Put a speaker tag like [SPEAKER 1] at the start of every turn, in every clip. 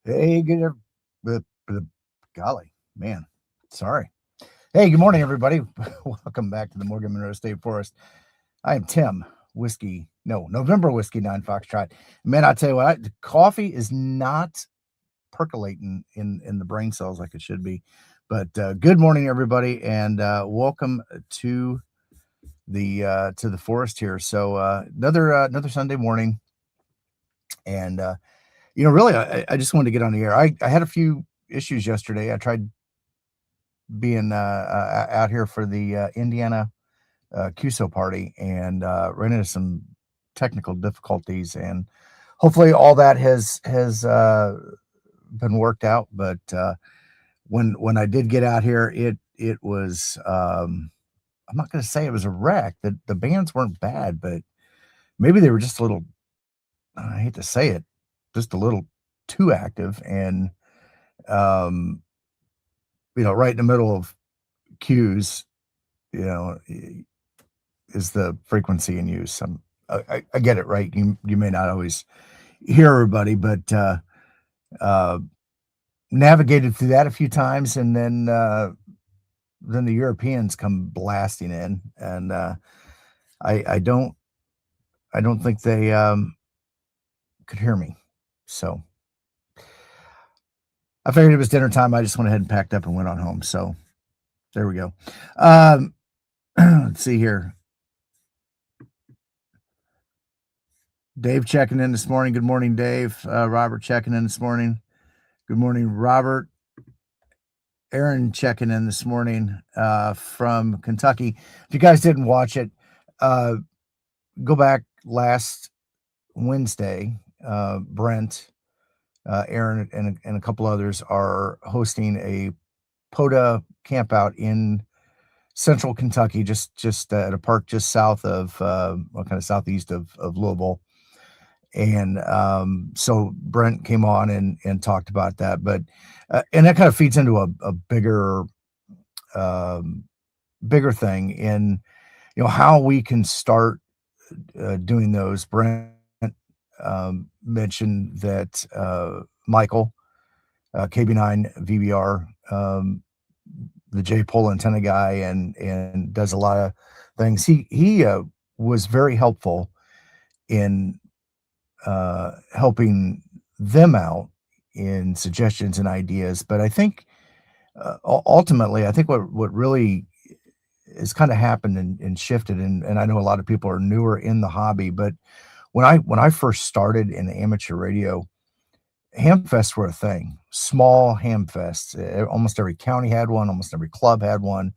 [SPEAKER 1] Hey, golly, man, sorry. Hey, good morning, everybody. Welcome back to the Morgan-Monroe State Forest. I am Tim, November Whiskey 9 Foxtrot. Man, I tell you what, the coffee is not percolating in the brain cells like it should be. But good morning, everybody, and welcome to the forest here. So another Sunday morning, and really, I just wanted to get on the air. I had a few issues yesterday. I tried being out here for the Indiana QSO party and ran into some technical difficulties, and hopefully all that has been worked out. But when I did get out here, it was I'm not going to say it was a wreck. The bands weren't bad, but maybe they were just a little. I hate to say it, just a little too active, and um, right in the middle of cues, you know, is the frequency in use. I get it, right? You may not always hear everybody, but uh, navigated through that a few times, and then the Europeans come blasting in, and I don't think they could hear me. So I figured it was dinner time. I just went ahead and packed up and went on home. So there we go. Let's see here. Dave checking in this morning. Good morning, Dave. Robert checking in this morning. Good morning, Robert. Aaron checking in this morning from Kentucky. If you guys didn't watch it, go back last Wednesday. Brent, Aaron, and a couple others are hosting a POTA campout in central Kentucky, just at a park just south of, kind of southeast of Louisville. And so Brent came on and talked about that, but and that kind of feeds into a bigger thing in how we can start doing those. Brent mentioned that Michael, KB9 VBR, the J pole antenna guy, and does a lot of things. He was very helpful in helping them out in suggestions and ideas. But I think ultimately, I think what really has kind of happened and shifted, and I know a lot of people are newer in the hobby, but when I first started in amateur radio, ham fests were a thing. Small ham fests. Almost every county had one. Almost every club had one.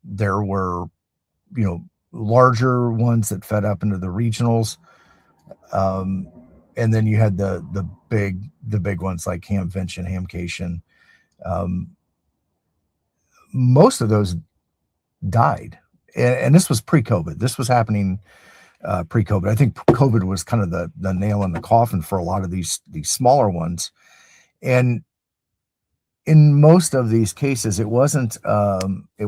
[SPEAKER 1] There were, larger ones that fed up into the regionals. And then you had the big ones like Hamvention, Hamcation. Most of those died, and this was pre-COVID. This was happening pre-COVID. I think COVID was kind of the nail in the coffin for a lot of these smaller ones. And in most of these cases, it wasn't a it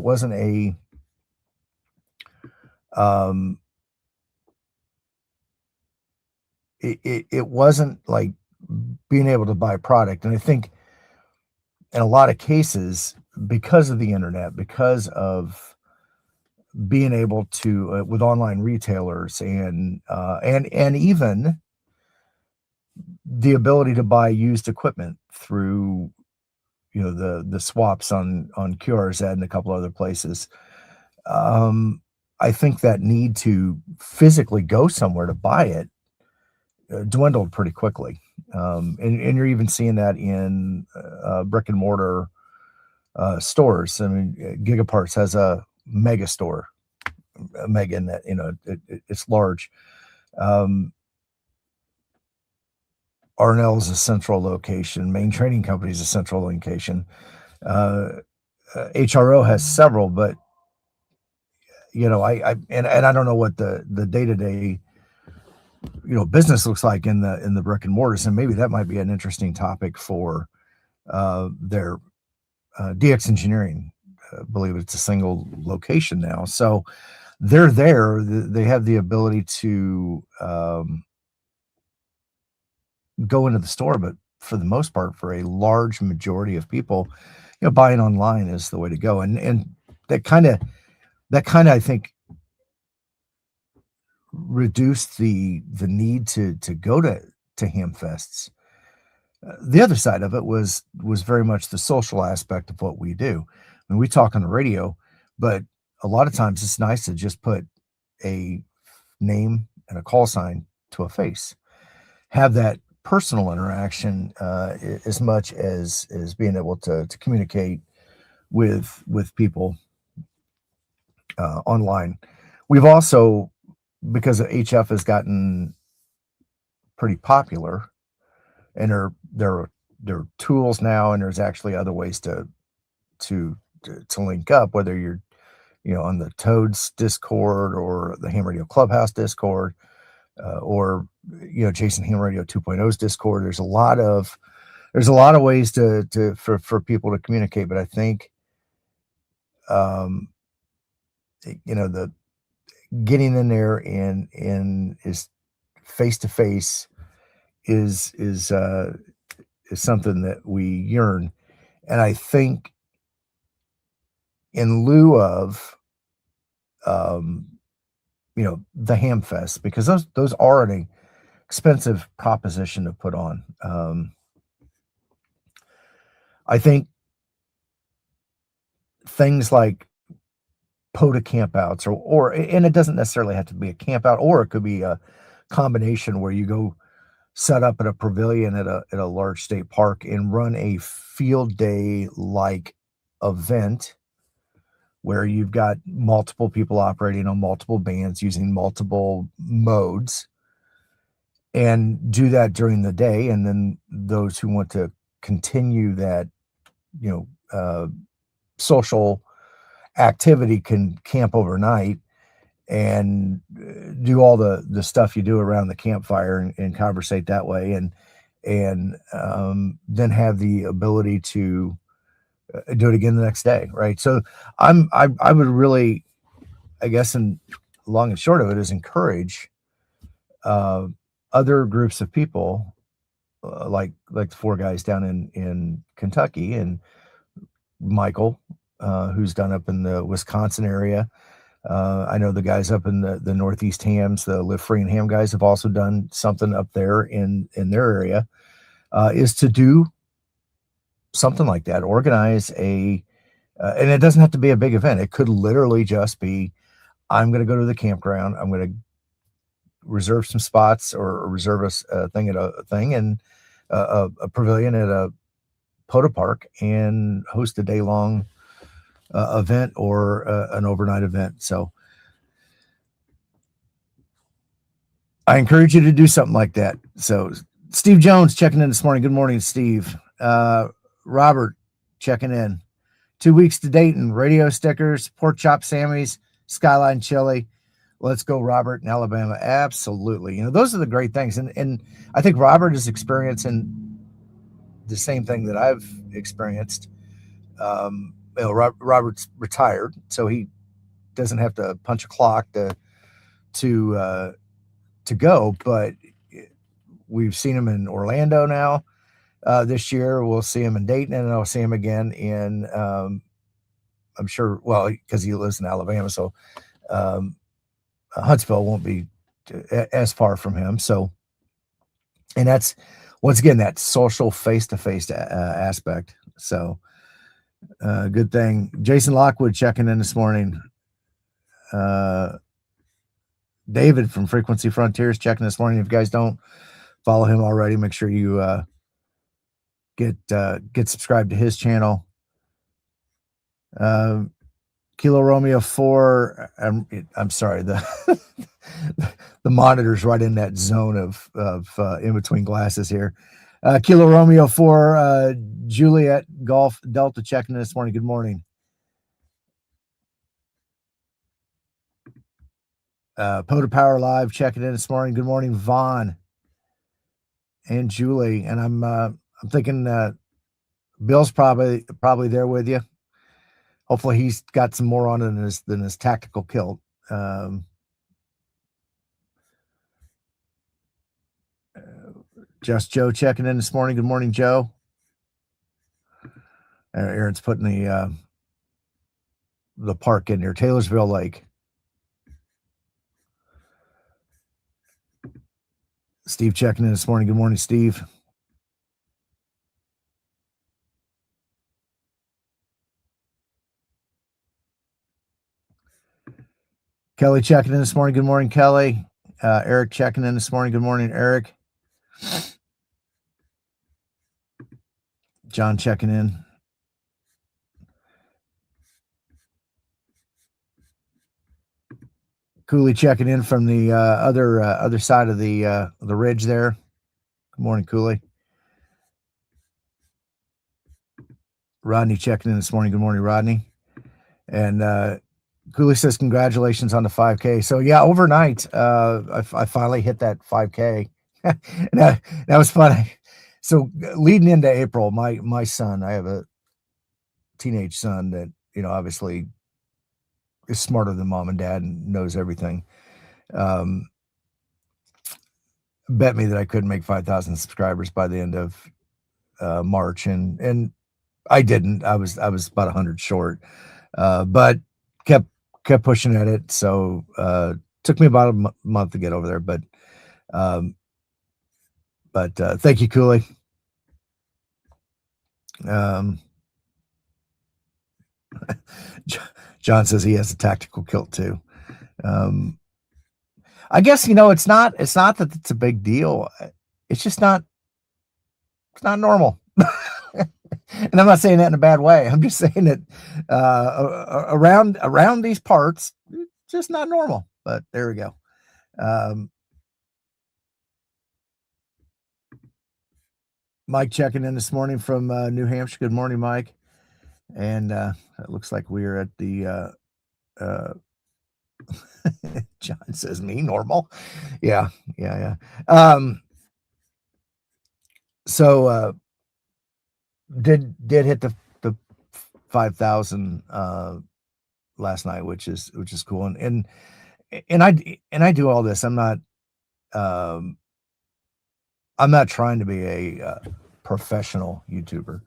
[SPEAKER 1] wasn't like being able to buy product. And I think in a lot of cases, because of the internet, because of being able to with online retailers and even the ability to buy used equipment through the swaps on QRZ and a couple other places, I think that need to physically go somewhere to buy it dwindled pretty quickly. And you're even seeing that in brick and mortar stores. I mean, Gigaparts has a mega store, mega in that, it's large. Arnell's a central location. Main Trading Company is a central location. HRO has several, but I don't know what the day-to-day business looks like in the brick and mortars, and maybe that might be an interesting topic for their DX Engineering. I believe it's a single location now, so they're there. They have the ability to go into the store, but for the most part, for a large majority of people, buying online is the way to go. And that kind of I think reduced the need to go to ham fests. The other side of it was very much the social aspect of what we do. I mean, we talk on the radio, but a lot of times it's nice to just put a name and a call sign to a face, have that personal interaction, as much as being able to communicate with people online. We've also, because HF has gotten pretty popular, and there are tools now, and there's actually other ways to link up, whether you're on the Toads Discord or the Ham Radio Clubhouse Discord, or Jason Ham Radio 2.0's Discord. There's a lot of ways for people to communicate, but I think the getting in there and is face to face is something that we yearn. And I think in lieu of the ham fest, because those are an expensive proposition to put on. I think things like POTA campouts, or and it doesn't necessarily have to be a campout, or it could be a combination where you go set up at a pavilion at a large state park and run a field day like event where you've got multiple people operating on multiple bands using multiple modes, and do that during the day. And then those who want to continue that, social activity can camp overnight and do all the stuff you do around the campfire and conversate that way, and then have the ability to do it again the next day, right? So I would really, I guess, and long and short of it, is encourage other groups of people, like the four guys down in Kentucky, and Michael, who's done up in the Wisconsin area. I know the guys up in the Northeast Hams, the Live Free and Ham guys, have also done something up there in their area, is to do something like that. Organize and it doesn't have to be a big event. It could literally just be, I'm going to go to the campground. I'm going to reserve some spots, or reserve a thing at a thing, and a pavilion at a POTA park, and host a day-long event, or an overnight event. So I encourage you to do something like that. So Steve Jones checking in this morning. Good morning, Steve. Robert checking in. 2 weeks to Dayton. Radio stickers, pork chop Sammy's, Skyline chili. Let's go, Robert, in Alabama. Absolutely. Those are the great things. And I think Robert is experiencing the same thing that I've experienced. Robert's retired, so he doesn't have to punch a clock to go. But we've seen him in Orlando now. This year we'll see him in Dayton, and I'll see him again in I'm sure, well, because he lives in Alabama, so Huntsville won't be as far from him. So, and that's, once again, that social face-to-face aspect. So good thing. Jason Lockwood checking in this morning. David from Frequency Frontiers checking this morning. If you guys don't follow him already, make sure you get subscribed to his channel. Kilo Romeo 4. I'm sorry, the the monitor's right in that zone of in between glasses here. Kilo Romeo 4, Juliet Golf Delta checking in this morning. Good morning. POTA Power Live checking in this morning. Good morning, Vaughn and Julie. And I'm thinking Bill's probably there with you. Hopefully he's got some more on it than his tactical kilt. Just Joe checking in this morning. Good morning, Joe. Aaron's putting the park in there, Taylorsville Lake. Steve checking in this morning. Good morning, Steve. Kelly checking in this morning. Good morning, Kelly. Eric checking in this morning. Good morning, Eric. John checking in. Cooley checking in from the other side of the ridge there. Good morning, Cooley. Rodney checking in this morning. Good morning, Rodney. And Cooley says congratulations on the 5K. So yeah, overnight, I finally hit that 5K. that was fun. So leading into April, my son, I have a teenage son that obviously is smarter than mom and dad and knows everything. Bet me that I couldn't make 5,000 subscribers by the end of March, and I didn't. I was about 100 short, but kept pushing at it. So took me about a month to get over there, but thank you, Cooley. John says he has a tactical kilt too. I guess it's not that it's a big deal. It's just not. It's not normal. And I'm not saying that in a bad way. I'm just saying that around these parts, it's just not normal. But there we go. Mike checking in this morning from New Hampshire. Good morning, Mike. And it looks like we're at the John says me normal. Yeah. So did hit the 5,000 last night, which is cool. And I do all this. I'm not trying to be a professional YouTuber,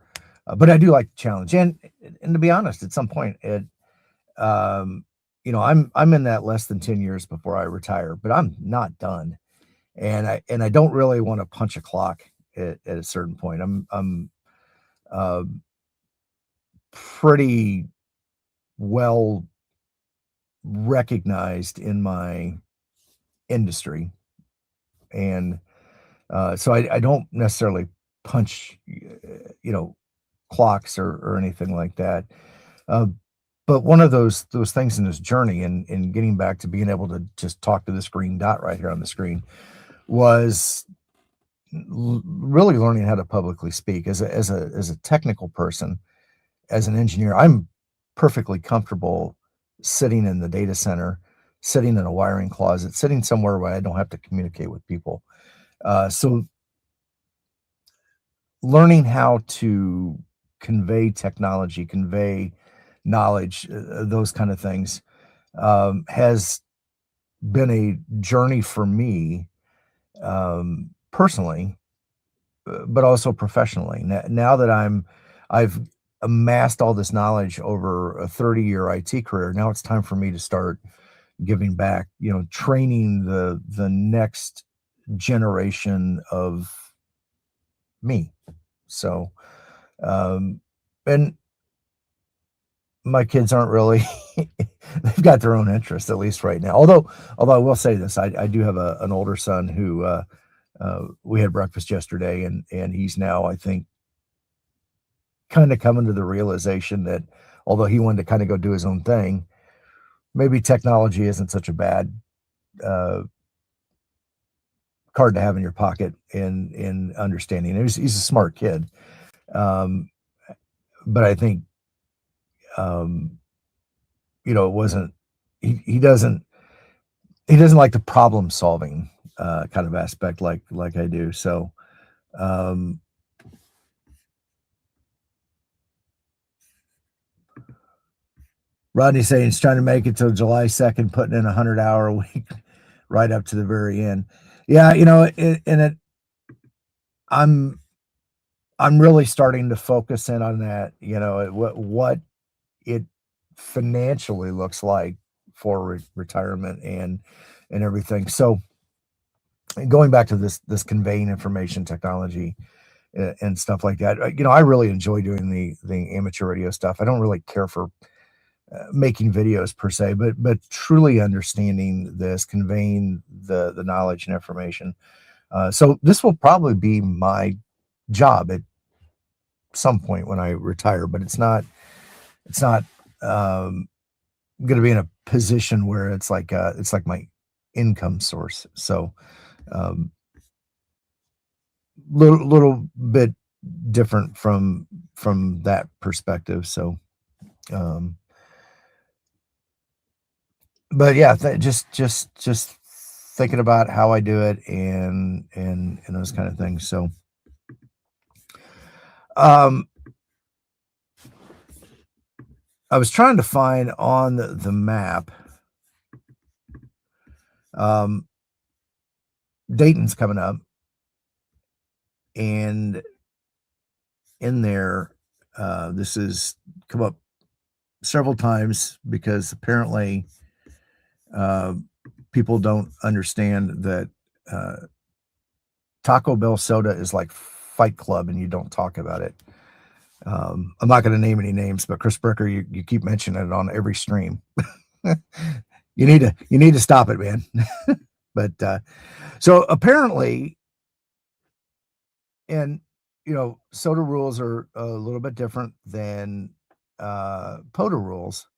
[SPEAKER 1] but I do like the challenge. And to be honest, at some point, I'm in that less than 10 years before I retire, but I'm not done. And I don't really want to punch a clock at a certain point. I'm pretty well recognized in my industry, and so I don't necessarily punch clocks or anything like that. But one of those things in this journey and getting back to being able to just talk to this green dot right here on the screen was really learning how to publicly speak. As a technical person, as an engineer, I'm perfectly comfortable sitting in the data center, sitting in a wiring closet, sitting somewhere where I don't have to communicate with people. So learning how to convey technology, convey knowledge, those kind of things, has been a journey for me, personally, but also professionally. Now that I've amassed all this knowledge over a 30-year IT career, now it's time for me to start giving back, training the next generation of me. So, and my kids aren't really, they've got their own interests, at least right now. Although I will say this, I do have an older son who, we had breakfast yesterday, and he's now, I think, kind of coming to the realization that although he wanted to kind of go do his own thing, maybe technology isn't such a bad card to have in your pocket in understanding. He's a smart kid, but I think it wasn't. He doesn't like the problem solving kind of aspect like I do. So Rodney saying he's trying to make it till July 2nd, putting in 100-hour a week right up to the very end. Yeah, I'm really starting to focus in on that, what it financially looks like for retirement and everything. So going back to this conveying information technology and stuff like that, I really enjoy doing the amateur radio stuff. I don't really care for making videos per se, but truly understanding this, conveying the knowledge and information. So this will probably be my job at some point when I retire, but it's not going to be in a position where it's like my income source. So um, little bit different from that perspective. So um, but yeah, just thinking about how I do it and those kind of things. So um, I was trying to find on the map. Dayton's coming up, and in there, this has come up several times because apparently people don't understand that Taco Bell soda is like Fight Club, and you don't talk about it. I'm not going to name any names, but Chris Bricker, you keep mentioning it on every stream. You need to stop it, man. But so apparently, and soda rules are a little bit different than POTA rules.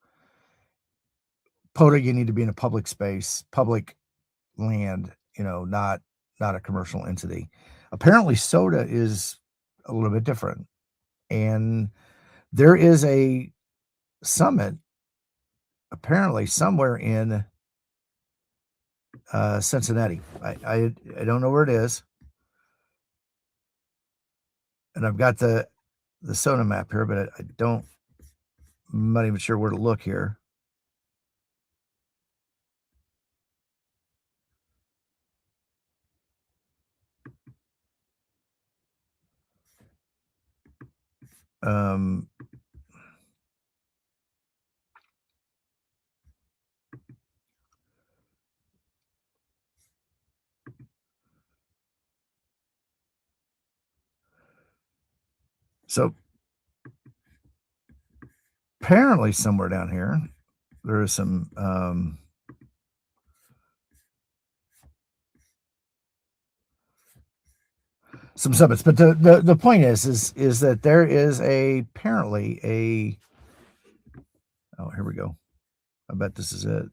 [SPEAKER 1] POTA, you need to be in a public space, public land, not a commercial entity. Apparently, soda is a little bit different, and there is a summit apparently somewhere in Cincinnati. I don't know where it is, and I've got the soda map here, but I'm not even sure where to look here. So apparently somewhere down here there is some summits, but the point is that there is apparently a oh, here we go. I bet this is it.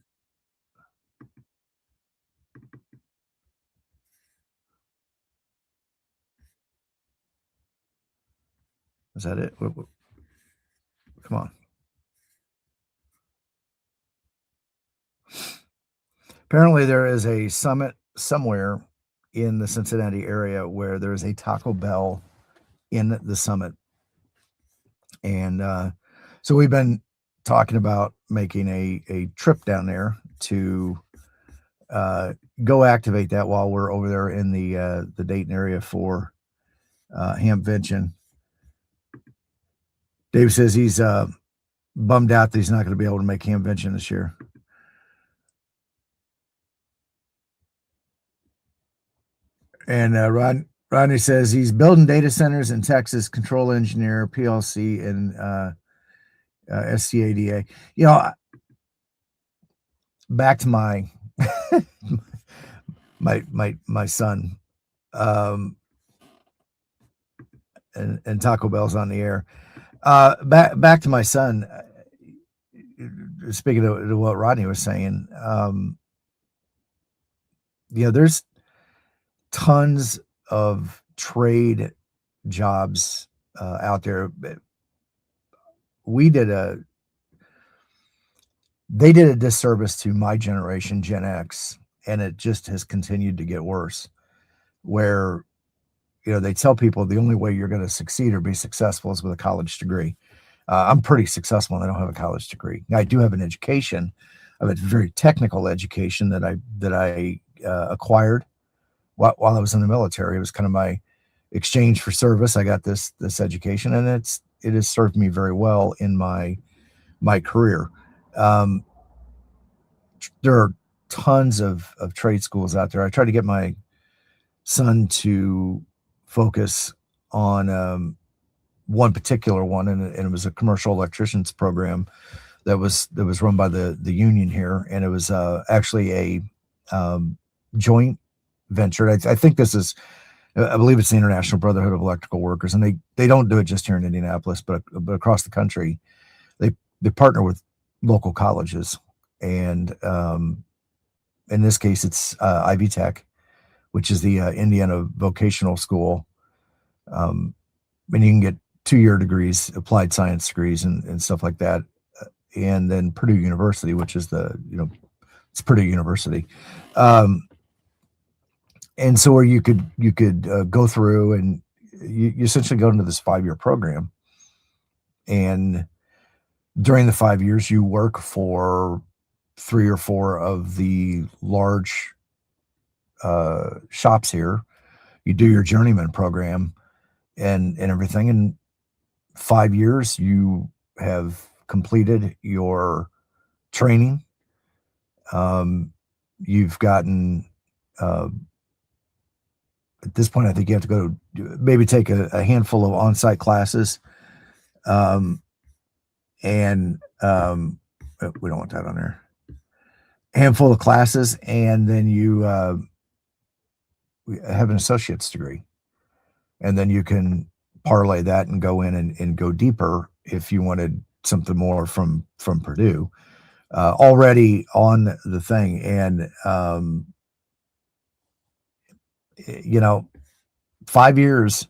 [SPEAKER 1] Is that it? Come on. Apparently there is a summit somewhere in the Cincinnati area where there's a Taco Bell in the summit. And so we've been talking about making a trip down there to go activate that while we're over there in the Dayton area for Hamvention. Dave says he's bummed out that he's not going to be able to make Hamvention this year. And Rodney says he's building data centers in Texas, control engineer, PLC, and SCADA. Back to my my son, and Taco Bell's on the air. Back to my son. Speaking of what Rodney was saying, there's tons of trade jobs out there. They did a disservice to my generation, Gen X, and it just has continued to get worse. Where they tell people the only way you're going to succeed or be successful is with a college degree. I'm pretty successful and I don't have a college degree. I do have an education. I have a very technical education that I acquired while I was in the military. It was kind of exchange for service, I got this education, and it has served me very well in my career. Um, there are tons of trade schools out there. I tried to get my son to focus on one particular one, and it was a commercial electricians program that was run by the union here, and it was actually a joint venture. I think this is, I believe it's the International Brotherhood of Electrical Workers, and they don't do it just here in Indianapolis, but across the country. They partner with local colleges, and in this case, it's Ivy Tech, which is the Indiana Vocational School, and you can get 2-year degrees, applied science degrees, and stuff like that. And then Purdue University, which is it's Purdue University. And so where you could go through, and you essentially go into this 5-year program, and during the 5 years you work for 3 or 4 of the large shops here. You do your journeyman program and everything. In 5 years you have completed your training. You've gotten at this point, I think you have to go maybe take a handful of on-site classes. And we don't want that on there. A handful of classes, and then you have an associate's degree. And then you can parlay that and go in and go deeper if you wanted something more from Purdue. Already on the thing. And, 5 years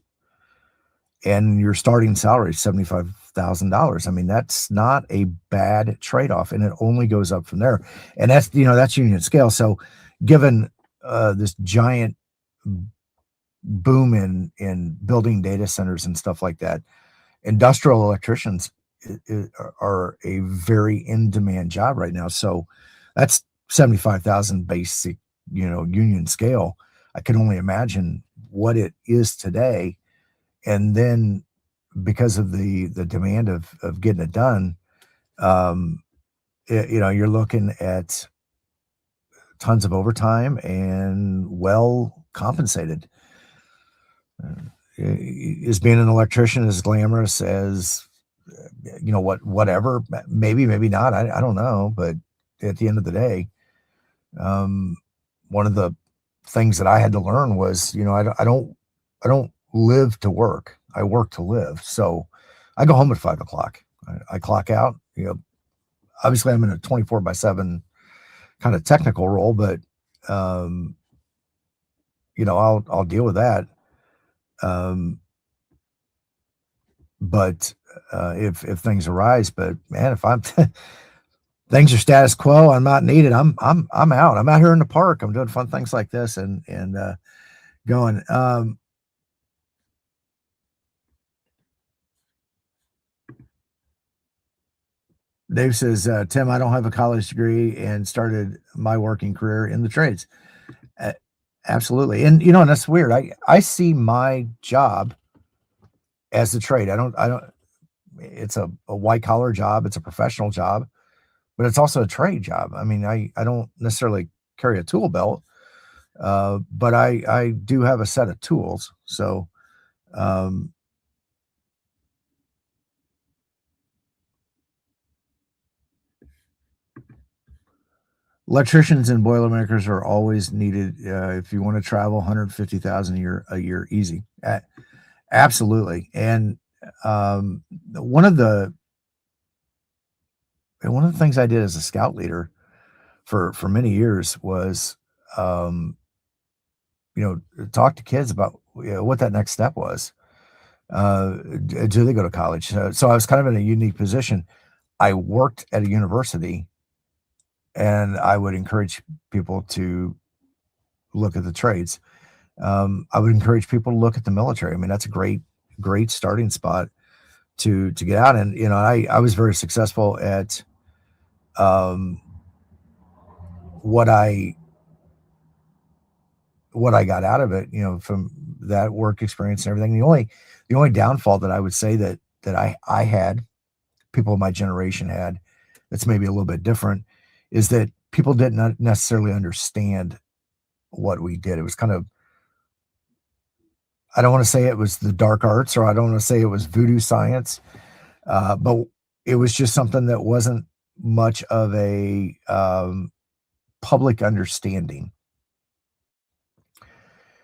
[SPEAKER 1] and your starting salary is $75,000. I mean, that's not a bad trade-off, and it only goes up from there. And that's union scale. So given this giant boom in building data centers and stuff like that, industrial electricians are a very in-demand job right now. So that's 75,000 basic, union scale. I can only imagine what it is today. And then because of the demand of getting it done, you're looking at tons of overtime and well compensated. Is being an electrician as glamorous as whatever? Maybe not. I don't know. But at the end of the day, one of the things that I had to learn was, I don't live to work. I work to live. So I go home at 5:00. I clock out. Obviously I'm in a 24/7 kind of technical role, but I'll deal with that. But if things arise, but man, if I'm things are status quo, I'm not needed, I'm out. I'm out here in the park. I'm doing fun things like this and going. Dave says, Tim, I don't have a college degree and started my working career in the trades. Absolutely. And, and that's weird. I see my job as a trade. I don't, it's a white collar job. It's a professional job, but it's also a trade job. I mean, I don't necessarily carry a tool belt, but I do have a set of tools. So, electricians and boilermakers are always needed. If you want to travel, 150,000 a year, easy. Absolutely. And one of the things I did as a scout leader for many years was, talk to kids about what that next step was. Do they go to college? So I was kind of in a unique position. I worked at a university, and I would encourage people to look at the trades. I would encourage people to look at the military. I mean, that's a great starting spot to get out. And, I was very successful at what I got out of it, from that work experience and everything. The only downfall that I would say that I had, people of my generation had, that's maybe a little bit different, is that people didn't necessarily understand what we did. It was kind of, I don't want to say it was the dark arts, or I don't want to say it was voodoo science, but it was just something that wasn't much of a public understanding.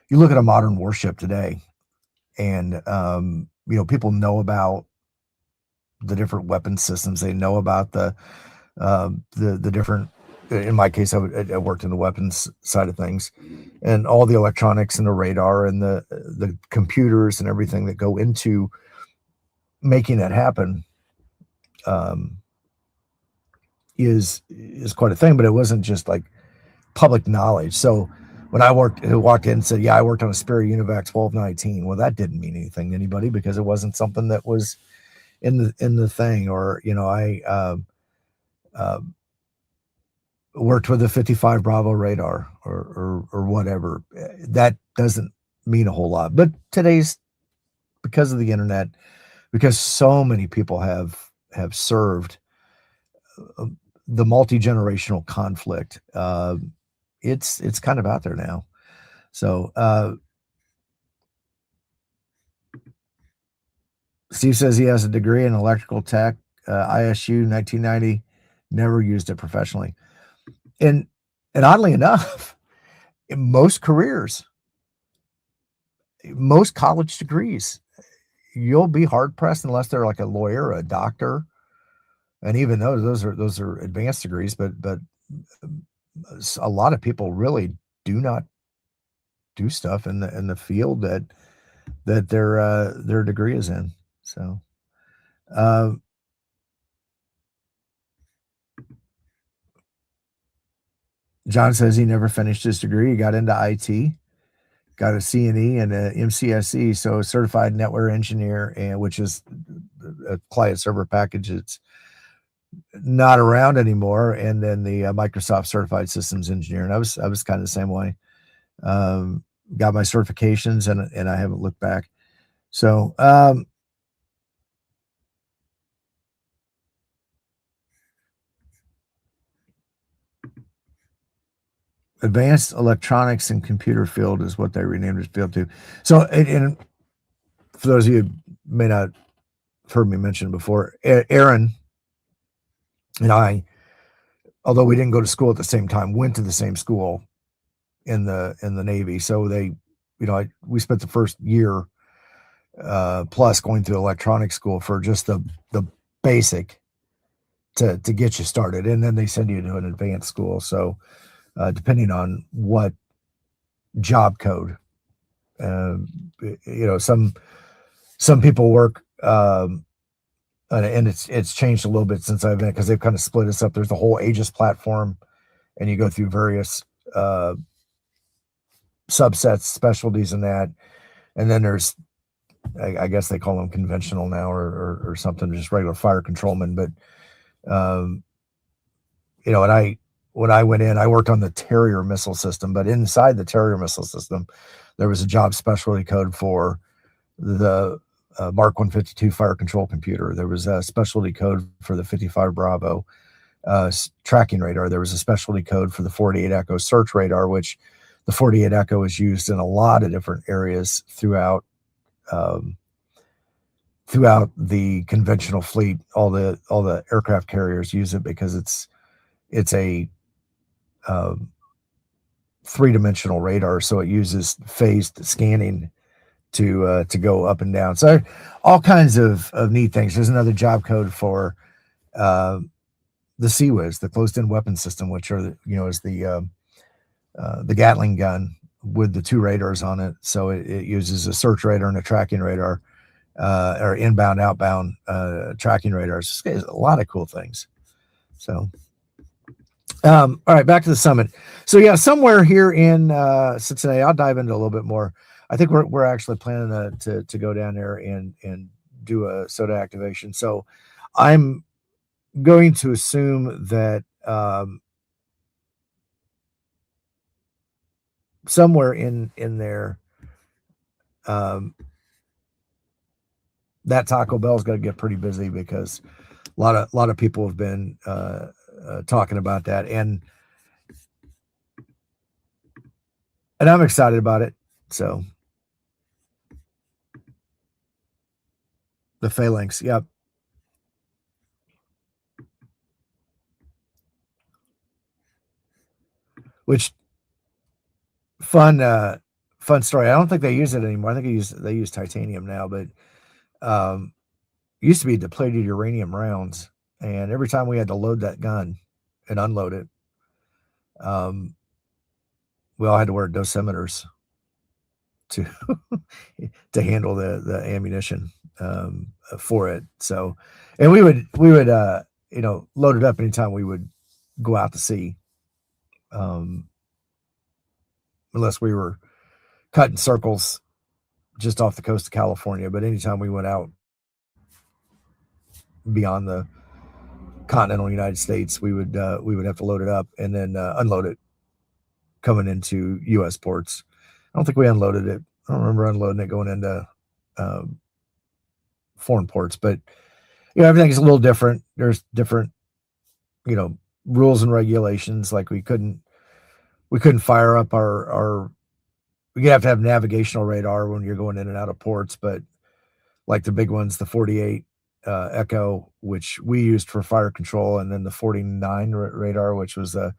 [SPEAKER 1] You look at a modern warship today, and people know about the different weapon systems. They know about the different. In my case, I worked in the weapons side of things, and all the electronics and the radar and the computers and everything that go into making that happen is quite a thing. But it wasn't just like public knowledge. So when I walked in and said, "Yeah, I worked on a Spirit Univac 1219," well, that didn't mean anything to anybody because it wasn't something that was in the thing. Or I worked with a 55 Bravo radar or whatever. That doesn't mean a whole lot. But today's, because of the internet, because so many people have served, the multi-generational conflict, it's kind of out there now. So Steve says he has a degree in electrical tech, ISU 1990, never used it professionally. And oddly enough, in most careers, most college degrees, you'll be hard pressed unless they're like a lawyer or a doctor. And even those are advanced degrees, but a lot of people really do not do stuff in the field that their degree is in. So John says he never finished his degree. He got into IT, got a CNE and a MCSE, so a certified network engineer, and which is a client server package. It's not around anymore. And then the Microsoft certified systems engineer. And I was kind of the same way. Got my certifications and I haven't looked back. So, advanced electronics and computer field is what they renamed his field to. So, and for those of you who may not have heard me mention before, Aaron and I, although we didn't go to school at the same time, went to the same school in the Navy. So we spent the first year plus going through electronics school for just the basic to get you started, and then they send you to an advanced school. So depending on what job code, some people work, and it's changed a little bit since I've been, because they've kind of split us up. There's the whole Aegis platform, and you go through various subsets, specialties in that, and then there's, I guess they call them conventional now, or something, just regular fire controlman. But and when I went in, I worked on the Terrier missile system, but inside the Terrier missile system, there was a job specialty code for the Mark 152 fire control computer. There was a specialty code for the 55 Bravo tracking radar. There was a specialty code for the 48 Echo search radar, which the 48 Echo is used in a lot of different areas throughout the conventional fleet. All the aircraft carriers use it because it's a three-dimensional radar, so it uses phased scanning to go up and down. So all kinds of neat things. There's another job code for the CWIS, the closed-in weapon system, which is the Gatling gun with the two radars on it. So it uses a search radar and a tracking radar, or inbound, outbound tracking radars. It's a lot of cool things. So, all right, back to the summit. So yeah, somewhere here in Cincinnati, I'll dive into a little bit more. I think we're actually planning to go down there and do a SOTA activation. So I'm going to assume that somewhere in there, that Taco Bell's going to get pretty busy because a lot of people have been talking about that, and I'm excited about it. So the phalanx, yep. Which fun story. I don't think they use it anymore. I think they use titanium now, but it used to be depleted uranium rounds, and every time we had to load that gun and unload it, we all had to wear dosimeters to to handle the ammunition for it. So, and we would load it up anytime we would go out to sea, unless we were cutting circles just off the coast of California. But anytime we went out beyond the continental United States, we would have to load it up and then unload it coming into U.S. ports. I don't think we unloaded it. I don't remember unloading it going into foreign ports, but everything is a little different. There's different, rules and regulations. Like we couldn't fire up our you have to have navigational radar when you're going in and out of ports, but like the big ones, the 48 Echo, which we used for fire control, and then the 49 radar, which was a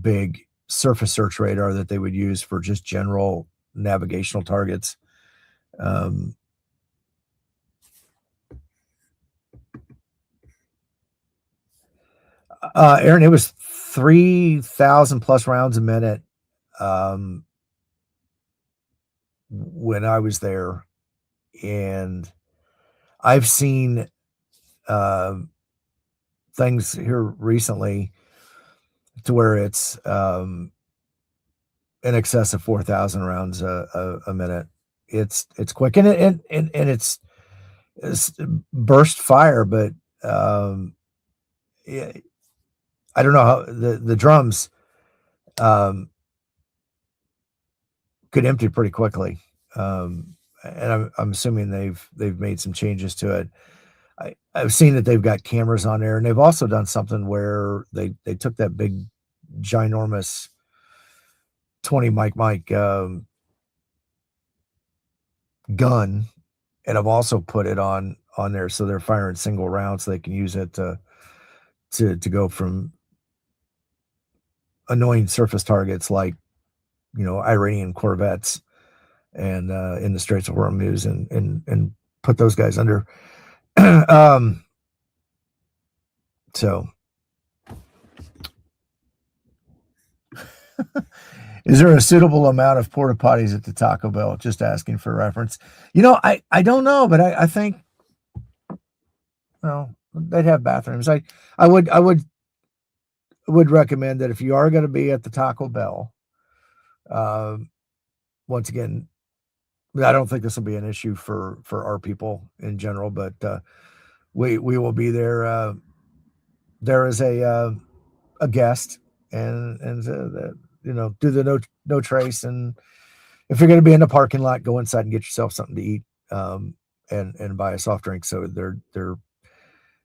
[SPEAKER 1] big surface search radar that they would use for just general navigational targets. Aaron, it was 3,000 plus rounds a minute when I was there, and I've seen things here recently to where it's in excess of 4,000 rounds a minute. It's quick, and it's burst fire, but I don't know how the drums could empty pretty quickly, and I'm assuming they've made some changes to it. I've seen that they've got cameras on there, and they've also done something where they took that big, ginormous 20 mic gun, and have also put it on there, so they're firing single rounds. So they can use it to go from annoying surface targets like Iranian corvettes and in the Straits of Hormuz, and put those guys under. So is there a suitable amount of porta potties at the Taco Bell? Just asking for reference. I don't know, but I think they'd have bathrooms. I would recommend that if you are going to be at the Taco Bell, once again, I don't think this will be an issue for our people in general, but we will be there. There is a guest, and do the no trace, and if you're going to be in the parking lot, go inside and get yourself something to eat, and buy a soft drink so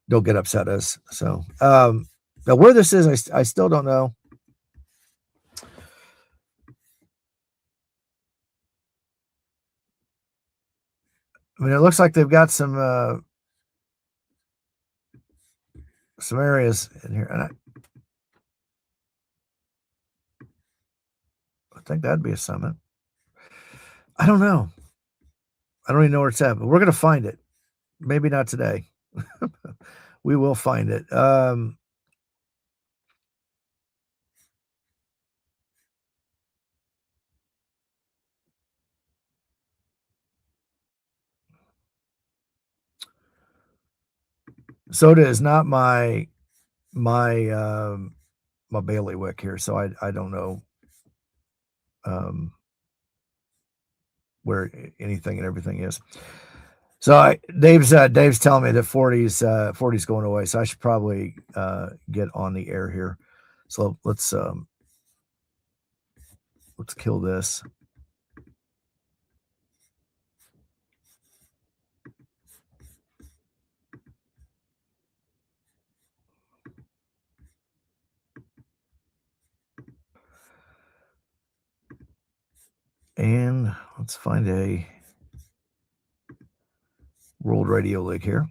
[SPEAKER 1] they'll get upset us. So now where this is, I still don't know. I mean, it looks like they've got some areas in here, and I think that'd be a summit. I don't know. I don't even know where it's at, but we're going to find it. Maybe not today. We will find it. Soda is not my bailiwick here, so I don't know where anything and everything is. So Dave's telling me that 40's going away, so I should probably get on the air here. So let's kill this. And let's find a World Radio link here.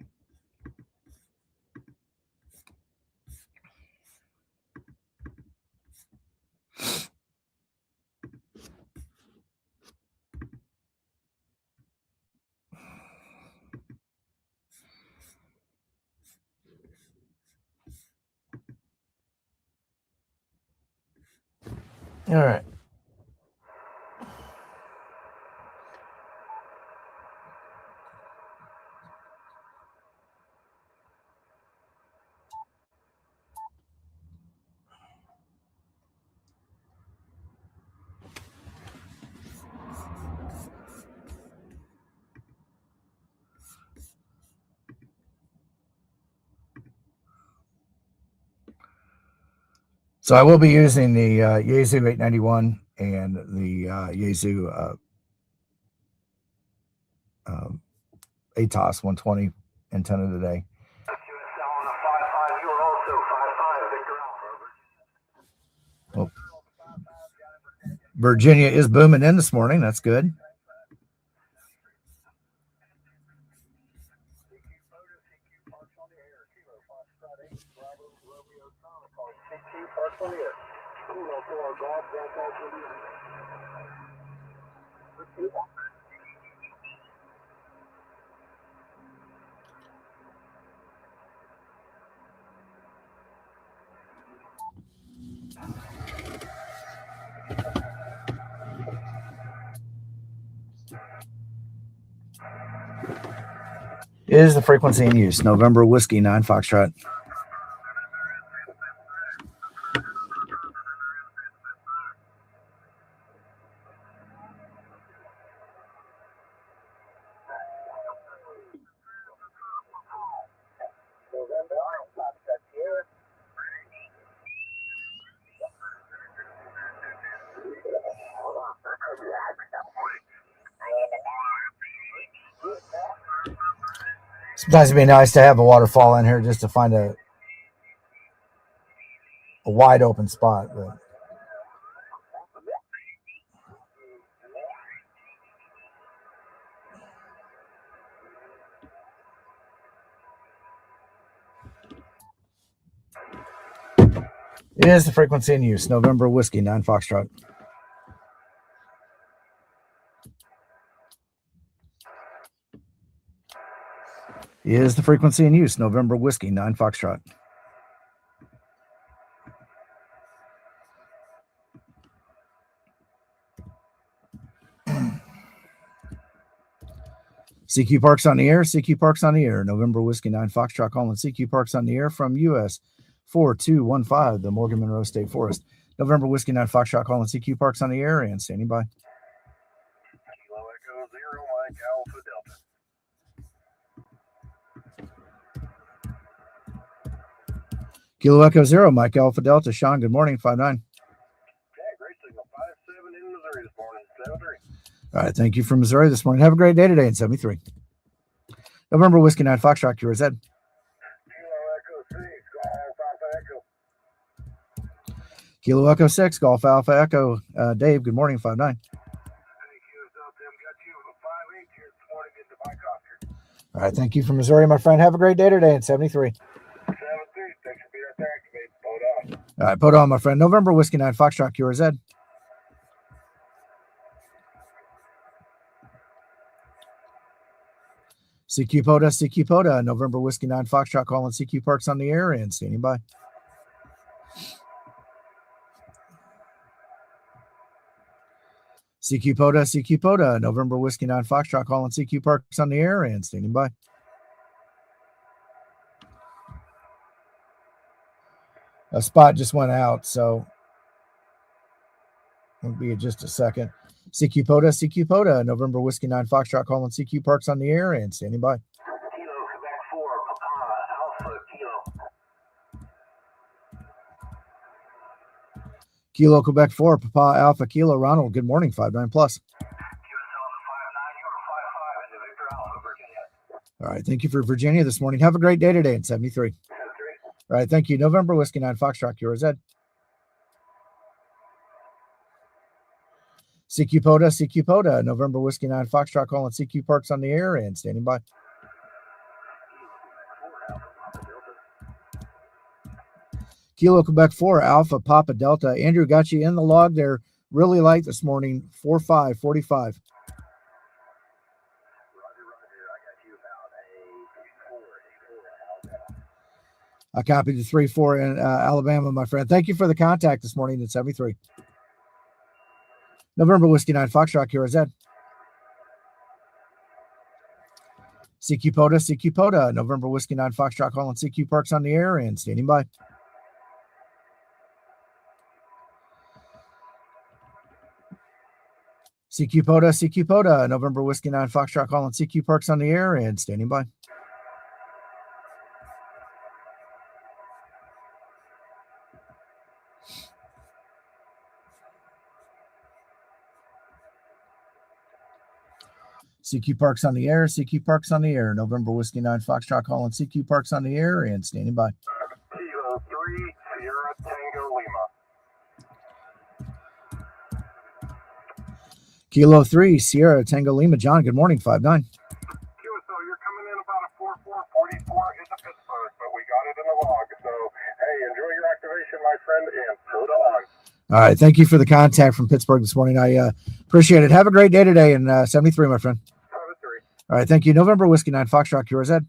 [SPEAKER 1] All right. So I will be using the Yaesu 891 and the Yaesu ATOS 120 antenna today. Well, Virginia is booming in this morning. That's good. Is the frequency in use? November Whiskey 9 Foxtrot. Sometimes it'd be nice to have a waterfall in here just to find a wide open spot. But it is the frequency in use. November Whiskey 9 Foxtrot. Is the frequency in use? November Whiskey 9 Foxtrot. CQ Parks on the air. CQ Parks on the air. November Whiskey 9 Foxtrot calling CQ Parks on the air from US-4215, the Morgan-Monroe State Forest. November Whiskey 9 Foxtrot calling CQ Parks on the air and standing by. Kilo Echo 0, Mike Alpha Delta. Sean, good morning, 5-9.
[SPEAKER 2] Okay, great signal, 5-7 in Missouri this morning, 7-3.
[SPEAKER 1] All right, thank you from Missouri this morning. Have a great day today in 73. November Whiskey 9 Foxtrot, QRZ.
[SPEAKER 2] Kilo Echo 6, Golf Alpha Echo.
[SPEAKER 1] Kilo Echo 6, Golf Alpha Echo. Dave, good morning, 5-9.
[SPEAKER 2] Thank you, got you a 5-8 here this morning in the bike off here.
[SPEAKER 1] All right, thank you from Missouri, my friend. Have a great day today in 73.
[SPEAKER 2] 7-3, thanks for being our activated. POTA.
[SPEAKER 1] All right, POTA on, my friend. November Whiskey 9 Foxtrot, QRZ. CQ POTA, CQ POTA. November Whiskey 9 Foxtrot calling CQ Parks on the air and standing by. CQ POTA, CQ POTA. November Whiskey 9 Foxtrot calling CQ Parks on the air and standing by. A spot just went out, so it'll be just a second. CQ POTA, CQ POTA. November Whiskey 9 Foxtrot calling CQ Parks on the air and standing by.
[SPEAKER 2] Kilo Quebec 4, Papa Alpha Kilo.
[SPEAKER 1] Kilo Quebec 4, Papa Alpha Kilo. Ronald, good morning, 5-9 plus. All right, thank you for Virginia this morning. Have a great day today in 73. All right, thank you. November Whiskey 9 Foxtrot, QRZ. CQ POTA, November Whiskey 9 Foxtrot calling CQ Parks on the air and standing by. Kilo Quebec 4, Alpha Papa Delta. Andrew, got you in the log there. Really light this morning, 4545. I copied the 3-4 in Alabama, my friend. Thank you for the contact this morning at 73. November Whiskey 9 Foxtrot, QRZ. CQ POTA, November Whiskey 9 Foxtrot calling CQ Parks on the air and standing by. CQ POTA, November Whiskey 9 Foxtrot calling CQ Parks on the air and standing by. CQ Parks on the air, CQ Parks on the air. November Whiskey 9 Foxtrot calling CQ Parks on the air and standing by.
[SPEAKER 2] Kilo 3, Sierra Tango Lima.
[SPEAKER 1] Kilo 3, Sierra Tango Lima. John, good morning, 5-9.
[SPEAKER 2] QSO, you're coming in about a 4444 into Pittsburgh, but we got it in the log. So, hey, enjoy your activation, my friend, and POTA on.
[SPEAKER 1] All right, thank you for the contact from Pittsburgh this morning. I appreciate it. Have a great day today in 73, my friend.
[SPEAKER 2] 73.
[SPEAKER 1] All right, thank you. November Whiskey 9 Foxtrot, QRZ.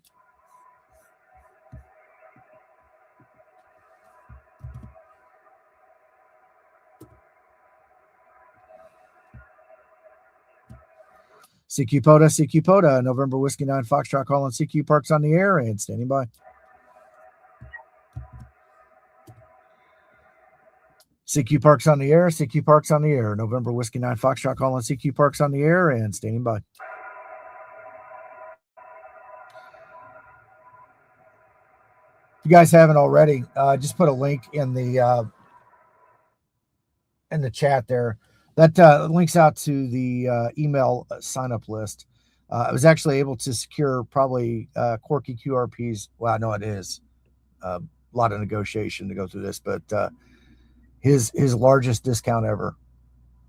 [SPEAKER 1] CQ POTA, November Whiskey 9 Foxtrot calling CQ Parks on the air and standing by. CQ Parks on the air, CQ Parks on the air. November Whiskey 9 Foxtrot calling CQ Parks on the air and standing by. If you guys haven't already, just put a link in the chat there. That links out to the email sign-up list. I was actually able to secure probably Corky QRP's. Well, no, it is a lot of negotiation to go through this, but his largest discount ever,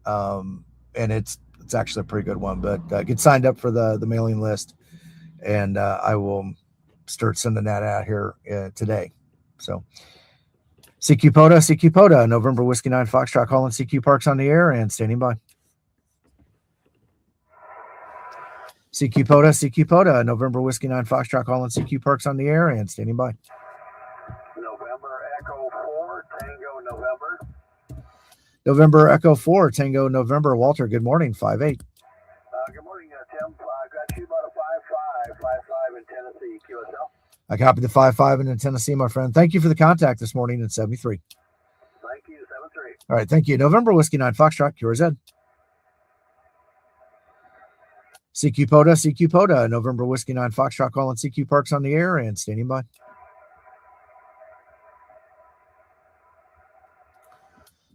[SPEAKER 1] and it's actually a pretty good one. But get signed up for the mailing list, and I will start sending that out here today. So. CQ POTA, November Whiskey 9 Foxtrot calling CQ Parks on the air and standing by. CQ POTA, November Whiskey 9 Foxtrot calling CQ Parks on the air and standing by.
[SPEAKER 2] November Echo 4, Tango November.
[SPEAKER 1] November Echo 4, Tango November. Walter, good morning, 5-8.
[SPEAKER 2] Good morning, Tim. I got you about a 5-5 in Tennessee, QSL.
[SPEAKER 1] I copied the 5-5 in Tennessee, my friend. Thank you for the contact this morning at 73.
[SPEAKER 2] Thank you, 73.
[SPEAKER 1] All right, thank you. November Whiskey 9 Foxtrot, QRZ. CQ POTA, November Whiskey 9 Foxtrot calling CQ Parks on the air and standing by.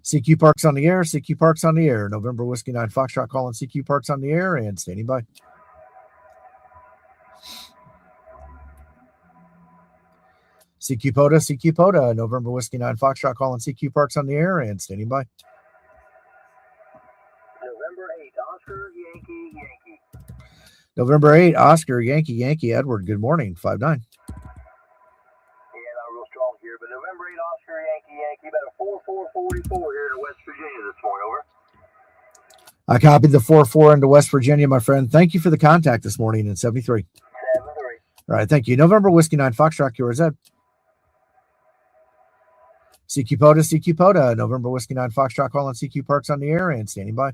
[SPEAKER 1] CQ Parks on the air, CQ Parks on the air. November Whiskey 9 Foxtrot calling CQ Parks on the air and standing by. CQ POTA, November Whiskey 9 Foxtrot calling CQ Parks on the air and standing by.
[SPEAKER 2] November 8, Oscar Yankee Yankee.
[SPEAKER 1] November 8, Oscar Yankee Edward. Good morning, 5-9.
[SPEAKER 2] Yeah, not real strong here, but November 8, Oscar Yankee, about a 4444 here in West Virginia this morning, over.
[SPEAKER 1] I copied the 4-4 into West Virginia, my friend. Thank you for the contact this morning in 73.
[SPEAKER 2] 73.
[SPEAKER 1] All right, thank you. November Whiskey 9 Foxtrot, QRZ. CQ POTA, November Whiskey 9 Foxtrot calling CQ Parks on the air and standing by.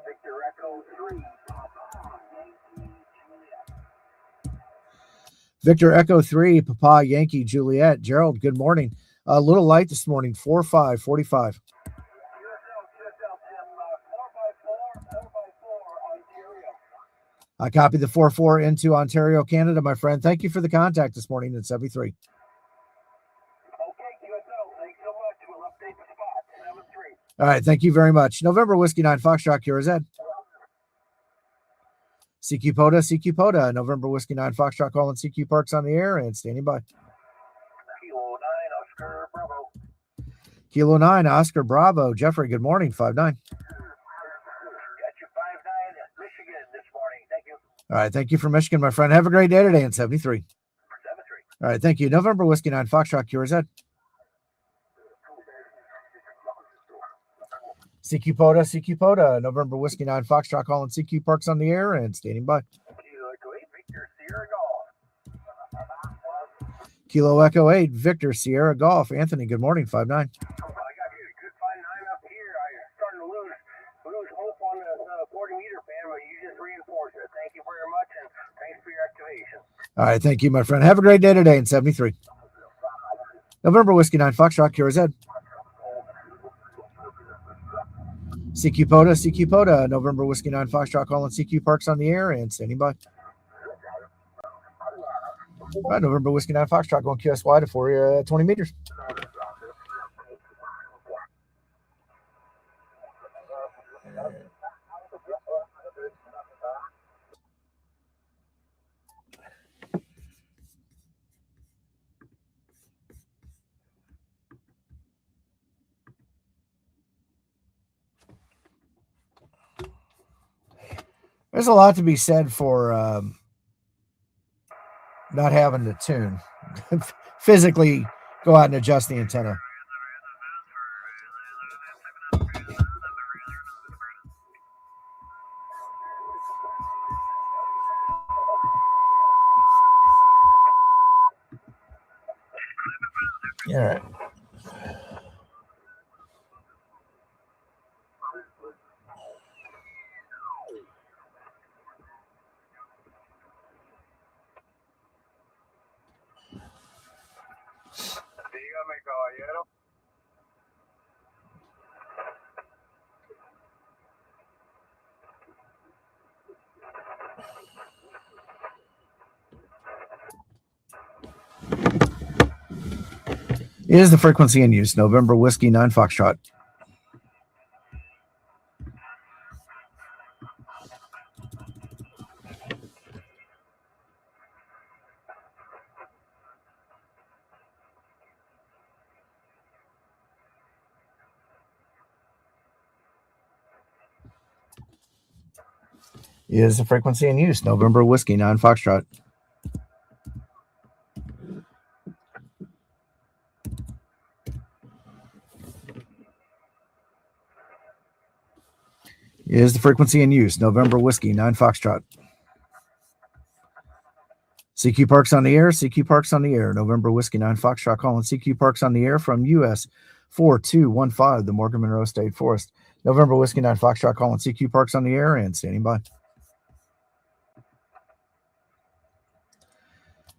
[SPEAKER 2] Victor Echo 3,
[SPEAKER 1] Victor Echo 3, Papa Yankee Juliet. Gerald, good morning. A little light this morning, 4-5, 45. I copied the 4-4 into Ontario, Canada, my friend. Thank you for the contact this morning at 73. All right, thank you very much. November Whiskey 9 Foxtrot, QRZ. CQ POTA, November Whiskey 9 Foxtrot calling CQ Parks on the air and standing by.
[SPEAKER 2] Kilo 9, Oscar Bravo.
[SPEAKER 1] Kilo 9, Oscar Bravo. Jeffrey, good morning, 5-9.
[SPEAKER 3] Got you 5-9 Michigan this morning. Thank you.
[SPEAKER 1] All right, thank you for Michigan, my friend. Have a great day today in 73.
[SPEAKER 3] 7-3.
[SPEAKER 1] All right, thank you. November Whiskey 9, Foxtrot, QRZ. CQ POTA, November Whiskey 9, Foxtrot, calling CQ Parks on the air and standing by.
[SPEAKER 3] Kilo Echo 8,
[SPEAKER 1] Kilo Echo 8, Victor
[SPEAKER 3] Victor Sierra Golf.
[SPEAKER 1] Sierra Golf. Anthony, good morning, 5-9.
[SPEAKER 3] I got you a good 5-9 up here. I'm starting to lose hope on the 40 meter fan, but you just reinforced it. Thank you very much, and thanks for your activation.
[SPEAKER 1] All right, thank you, my friend. Have a great day today in 73. November Whiskey 9, Foxtrot, QRZ. CQ POTA, November Whiskey 9, Foxtrot, calling CQ Parks on the air and standing by. All right, November Whiskey 9, Foxtrot, going QSY to 20 meters. There's a lot to be said for not having to tune. Physically go out and adjust the antenna. All right.
[SPEAKER 3] Dígame, caballero.
[SPEAKER 1] Is the frequency in use? November Whiskey 9, Foxtrot. Is the frequency in use? November Whiskey 9, Foxtrot. Is the frequency in use? November Whiskey 9, Foxtrot. CQ Parks on the air. CQ Parks on the air. November Whiskey 9, Foxtrot, calling CQ Parks on the air from US-4215, the Morgan-Monroe State Forest. November Whiskey 9, Foxtrot, calling CQ Parks on the air and standing by.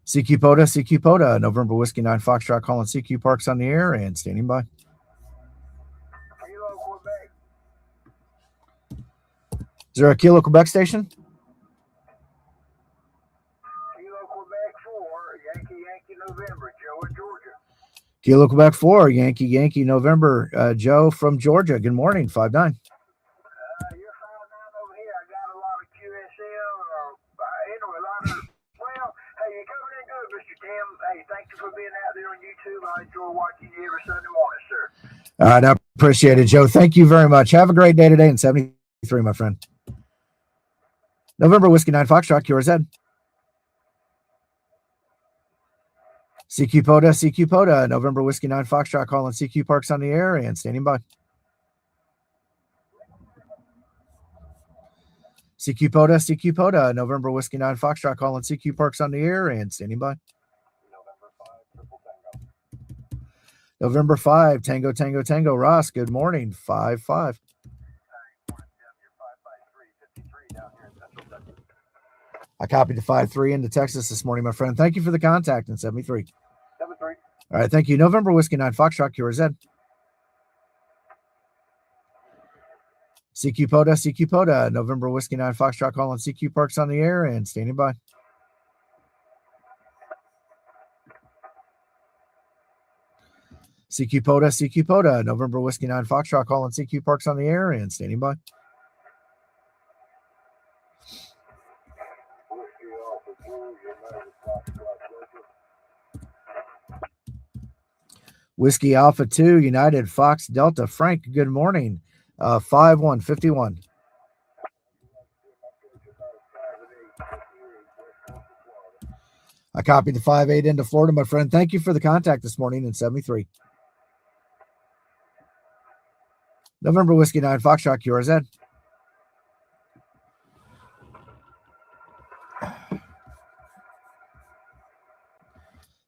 [SPEAKER 1] CQ POTA, November Whiskey 9, Foxtrot, calling CQ Parks on the air and standing by.
[SPEAKER 3] Kilo Quebec.
[SPEAKER 1] Is there a Kilo Quebec station?
[SPEAKER 3] Kilo Quebec 4, Yankee November, Joe in Georgia.
[SPEAKER 1] Kilo Quebec 4, Yankee November, Joe from Georgia. Good morning, 5-9.
[SPEAKER 3] You're 5-9 over here. I got a lot of QSL, anyway, a lot of, well, hey, you're coming in good, Mr. Tim. Hey, thank you for being out there on YouTube. I enjoy watching you every Sunday morning, sir.
[SPEAKER 1] All right, I appreciate it, Joe. Thank you very much. Have a great day today in 73, my friend. November Whiskey 9, Foxtrot, QRZ. CQ POTA, November Whiskey 9, Foxtrot, calling CQ Parks on the air and standing by. CQ POTA, November Whiskey 9, Foxtrot, calling CQ Parks on the air and standing by. November 5, Tango, Ross, good morning, 5-5. I copied the 5-3 into Texas this morning, my friend. Thank you for the contact in 73.
[SPEAKER 3] 7-3.
[SPEAKER 1] All right, thank you. November Whiskey 9, Foxtrot, QRZ. CQ POTA, November Whiskey 9, Foxtrot, calling CQ Parks on the air and standing by. CQ POTA, November Whiskey 9, Foxtrot, calling CQ Parks on the air and standing by. Whiskey Alpha 2, United Fox Delta. Frank, good morning. 5151. I copied the 5-8 into Florida, my friend. Thank you for the contact this morning in 73. November Whiskey 9, Foxtrot, QRZ.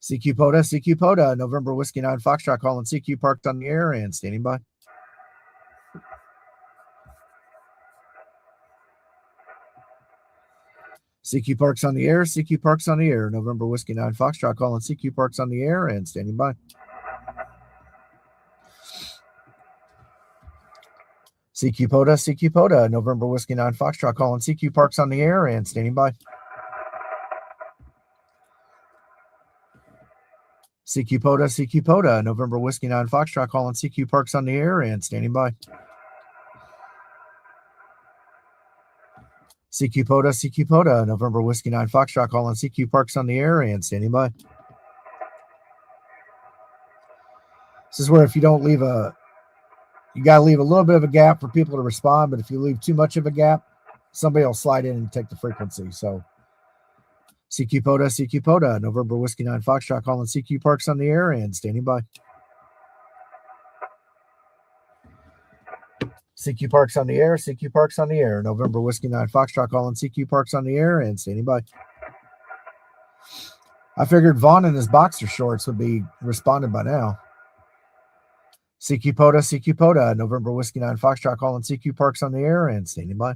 [SPEAKER 1] CQ POTA, November Whiskey 9, Foxtrot, calling CQ, parked on the air and standing by. CQ Parks on the air, CQ Parks on the air, November Whiskey 9, Foxtrot, calling CQ Parks on the air and standing by. CQ POTA, November Whiskey 9, Foxtrot, calling CQ Parks on the air and standing by. CQ POTA, November Whiskey 9, Foxtrot, calling CQ Parks on the air and standing by. CQ POTA, November Whiskey 9, Foxtrot, calling CQ Parks on the air and standing by. This is where if you don't leave you got to leave a little bit of a gap for people to respond, but if you leave too much of a gap, somebody will slide in and take the frequency. So CQ POTA, November Whiskey 9, Foxtrot, calling CQ Parks on the air and standing by. CQ Parks on the air, CQ Parks on the air, November Whiskey 9, Foxtrot, calling CQ Parks on the air and standing by. I figured Vaughn in his boxer shorts would be responded by now. CQ POTA, November Whiskey 9, Foxtrot, calling CQ Parks on the air and standing by.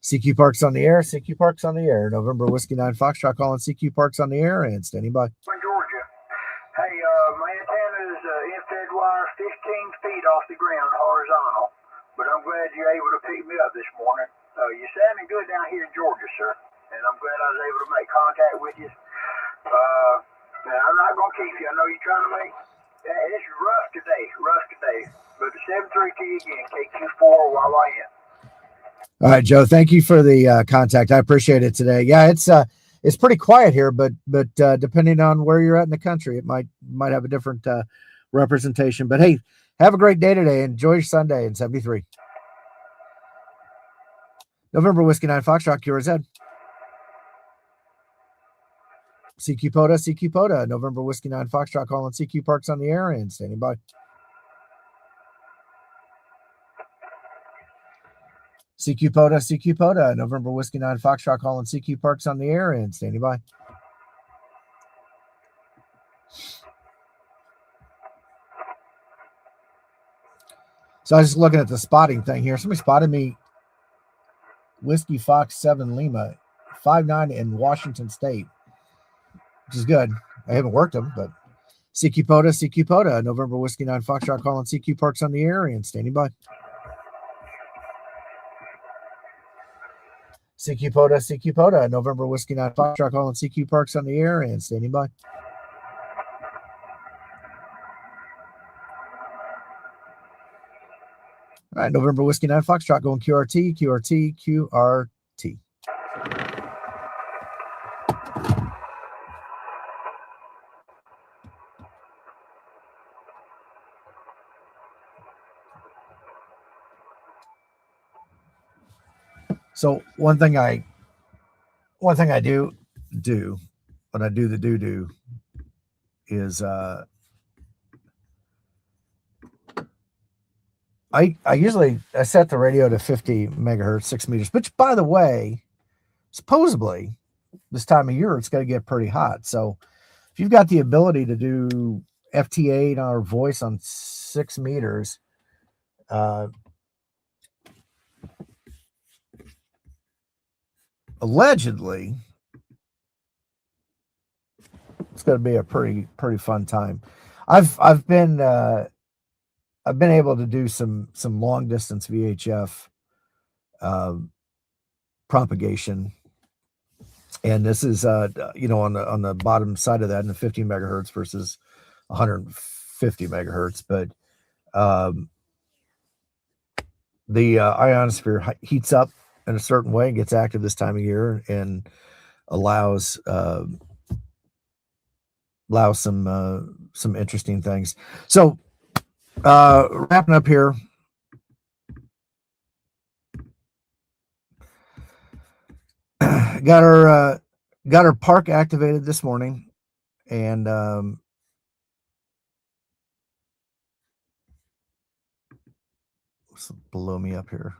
[SPEAKER 1] CQ Parks on the air, CQ Parks on the air, November Whiskey 9, Foxtrot, calling CQ Parks on the air and standing by.
[SPEAKER 3] Georgia. Hey, my antenna's in-fed wire 15 feet off the ground horizontal, but I'm glad you're able to pick me up this morning. You're sounding good down here in Georgia, sir, and I'm glad I was able to make contact with you. Now, I'm not going to keep you. I know you're trying to make it's rough today, but the 7-3 to you again, KQ4 while I am.
[SPEAKER 1] All right, Joe. Thank you for the contact. I appreciate it today. Yeah, it's pretty quiet here, but depending on where you're at in the country, it might have a different representation. But hey, have a great day today. Enjoy your Sunday in 73. November Whiskey 9, Foxtrot, QRZ. CQ POTA, November Whiskey 9, Foxtrot, calling CQ Parks on the air and standing by. CQ POTA, November Whiskey 9, Foxtrot, calling CQ Parks on the air and standing by. So I was just looking at the spotting thing here. Somebody spotted me Whiskey Fox 7 Lima, 5'9" in Washington State, which is good. I haven't worked them, but CQ POTA, November Whiskey 9, Foxtrot, calling CQ Parks on the air and standing by. CQ POTA, November Whiskey 9, Foxtrot, calling CQ Parks on the air and standing by. All right, November Whiskey 9, Foxtrot, going QRT. So one thing I do when I do the do is I usually set the radio to 50 megahertz, 6 meters, which by the way, supposedly this time of year it's going to get pretty hot. So if you've got the ability to do FT8 or voice on 6 meters, allegedly it's going to be a pretty fun time. I've been able to do some long distance VHF propagation, and this is on the bottom side of that in the 50 megahertz versus 150 megahertz. But the ionosphere heats up in a certain way and gets active this time of year, and allows some interesting things. So wrapping up here. Got our park activated this morning, and below me up here.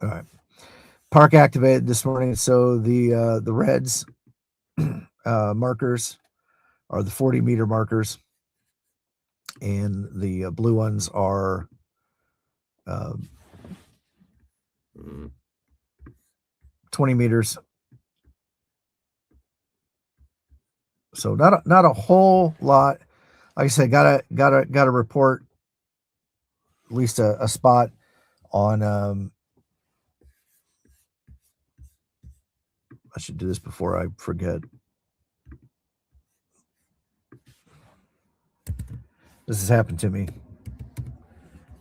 [SPEAKER 1] All right, park activated this morning. So the reds markers are the 40-meter markers, and the blue ones are 20 meters. So not a whole lot. Like I said, got a report, at least a spot on. I should do this before I forget. This has happened to me.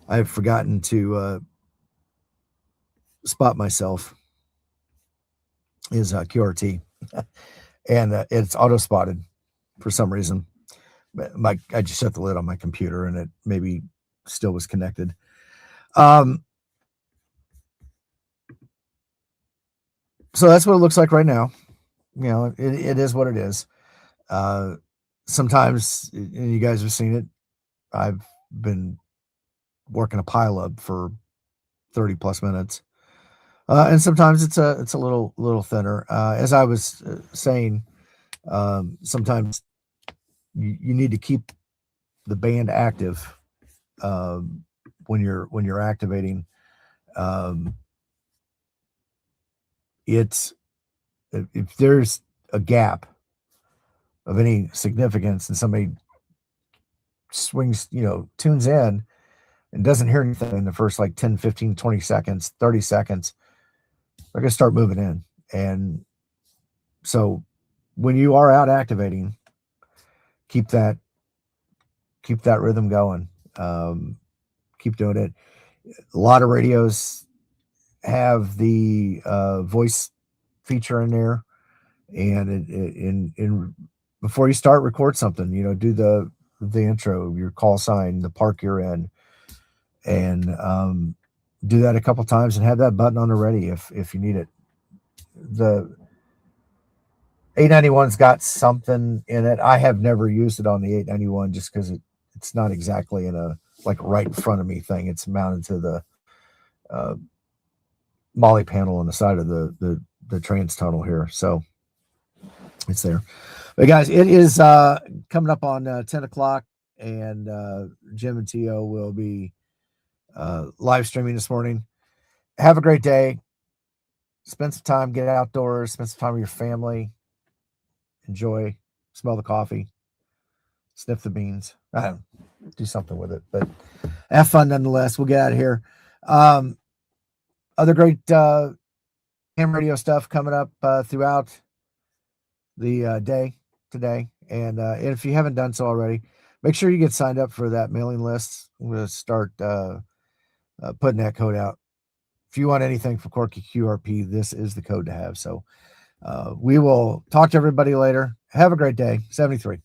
[SPEAKER 1] I've forgotten to spot myself. Is QRT, and it's auto spotted for some reason. I just shut the lid on my computer, and it maybe still was connected. So that's what it looks like right now. You know, it is what it is. Sometimes, and you guys have seen it, I've been working a pile up for 30 plus minutes. And sometimes it's a little thinner. As I was saying, sometimes you need to keep the band active when you're activating. It's if there's a gap of any significance and somebody swings, tunes in and doesn't hear anything in the first like 10, 15, 20 seconds, 30 seconds, they're going to start moving in. And so when you are out activating, keep that rhythm going. Keep doing it. A lot of radios have the voice feature in there, and in before you start, record something. Do the intro, your call sign, the park you're in, and do that a couple times, and have that button on the ready if you need it. The 891's got something in it. I have never used it on the 891 just because it's not exactly in a right in front of me thing. It's mounted to the molly panel on the side of the trans tunnel here, so it's there. But guys, it is coming up on 10 o'clock, and Jim and Tio will be live streaming this morning. Have a great day. Spend some time, get outdoors, spend some time with your family. Enjoy, smell the coffee, sniff the beans. I don't know, do something with it, but have fun nonetheless. We'll get out of here. Other great ham radio stuff coming up throughout the day today. And if you haven't done so already, make sure you get signed up for that mailing list. I'm going to start putting that code out. If you want anything for Corky QRP, this is the code to have. So we will talk to everybody later. Have a great day. 73.